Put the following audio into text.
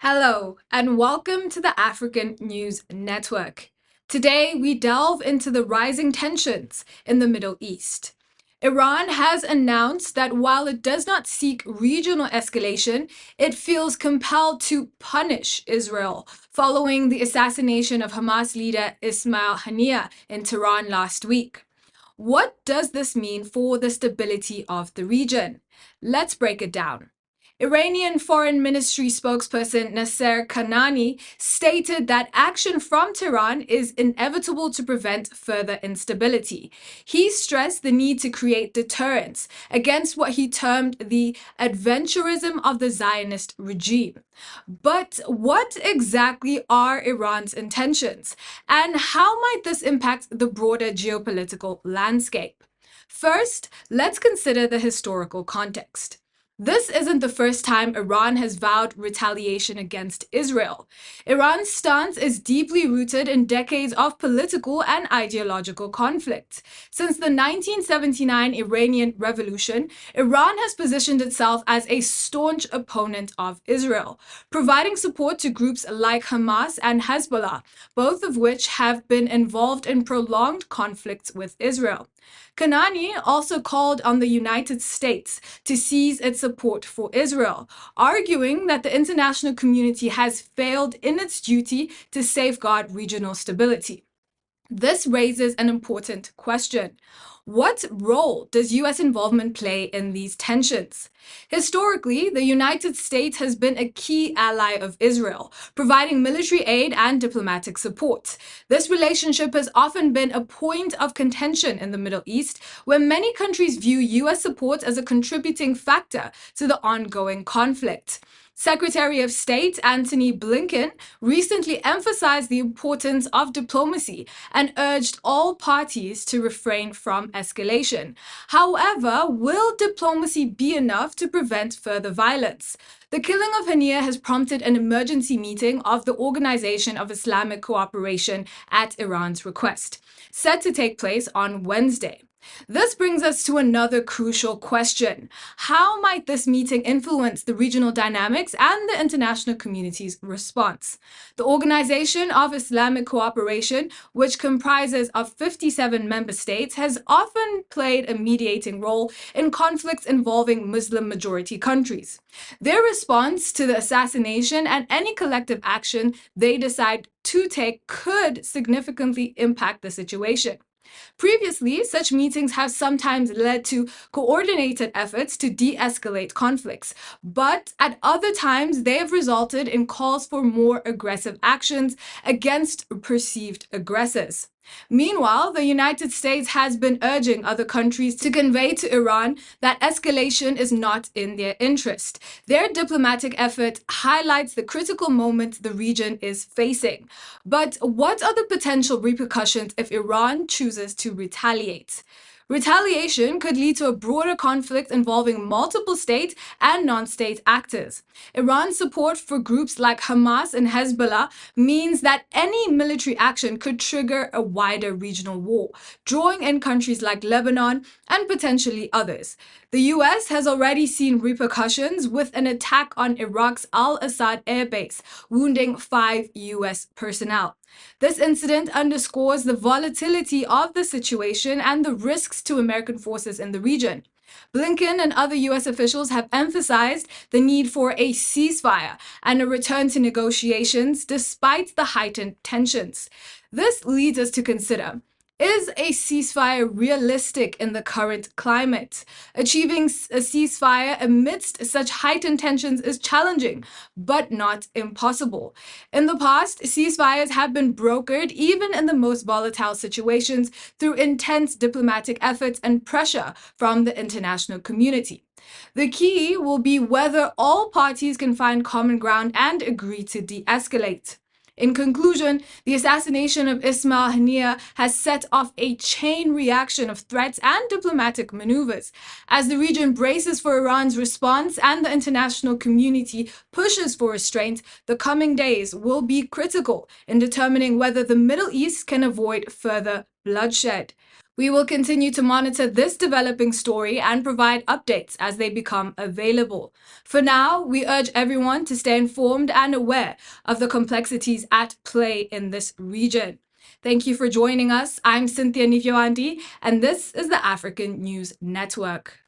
Hello, and welcome to the African News Network. Today, we delve into the rising tensions in the Middle East. Iran has announced that while it does not seek regional escalation, it feels compelled to punish Israel following the assassination of Hamas leader Ismail Haniyeh in Tehran last week. What does this mean for the stability of the region? Let's break it down. Iranian Foreign Ministry spokesperson Nasser Kanani stated that action from Tehran is inevitable to prevent further instability. He stressed the need to create deterrence against what he termed the adventurism of the Zionist regime. But what exactly are Iran's intentions, and how might this impact the broader geopolitical landscape? First, let's consider the historical context. This isn't the first time Iran has vowed retaliation against Israel. Iran's stance is deeply rooted in decades of political and ideological conflict. Since the 1979 Iranian Revolution, Iran has positioned itself as a staunch opponent of Israel, providing support to groups like Hamas and Hezbollah, both of which have been involved in prolonged conflicts with Israel. Kanani also called on the United States to cease its support for Israel, arguing that the international community has failed in its duty to safeguard regional stability. This raises an important question. What role does US involvement play in these tensions? Historically, the United States has been a key ally of Israel, providing military aid and diplomatic support. This relationship has often been a point of contention in the Middle East, where many countries view US support as a contributing factor to the ongoing conflict. Secretary of State Antony Blinken recently emphasized the importance of diplomacy and urged all parties to refrain from escalation. However, will diplomacy be enough to prevent further violence? The killing of Haniyeh has prompted an emergency meeting of the Organization of Islamic Cooperation at Iran's request, set to take place on Wednesday. This brings us to another crucial question. How might this meeting influence the regional dynamics and the international community's response? The Organization of Islamic Cooperation, which comprises of 57 member states, has often played a mediating role in conflicts involving Muslim-majority countries. Their response to the assassination and any collective action they decide to take could significantly impact the situation. Previously, such meetings have sometimes led to coordinated efforts to de-escalate conflicts, but at other times they have resulted in calls for more aggressive actions against perceived aggressors. Meanwhile, the United States has been urging other countries to convey to Iran that escalation is not in their interest. Their diplomatic effort highlights the critical moment the region is facing. But what are the potential repercussions if Iran chooses to retaliate? Retaliation could lead to a broader conflict involving multiple state and non-state actors. Iran's support for groups like Hamas and Hezbollah means that any military action could trigger a wider regional war, drawing in countries like Lebanon and potentially others. The US has already seen repercussions with an attack on Iraq's Al-Assad airbase, wounding 5 US personnel. This incident underscores the volatility of the situation and the risks to American forces in the region. Blinken and other US officials have emphasized the need for a ceasefire and a return to negotiations despite the heightened tensions. This leads us to consider, is a ceasefire realistic in the current climate? Achieving a ceasefire amidst such heightened tensions is challenging, but not impossible. In the past, ceasefires have been brokered even in the most volatile situations through intense diplomatic efforts and pressure from the international community. The key will be whether all parties can find common ground and agree to de-escalate. In conclusion, the assassination of Ismail Haniyeh has set off a chain reaction of threats and diplomatic maneuvers. As the region braces for Iran's response and the international community pushes for restraint, the coming days will be critical in determining whether the Middle East can avoid further bloodshed. We will continue to monitor this developing story and provide updates as they become available. For now, we urge everyone to stay informed and aware of the complexities at play in this region. Thank you for joining us. I'm Cynthia Nifyoandi, and this is the African News Network.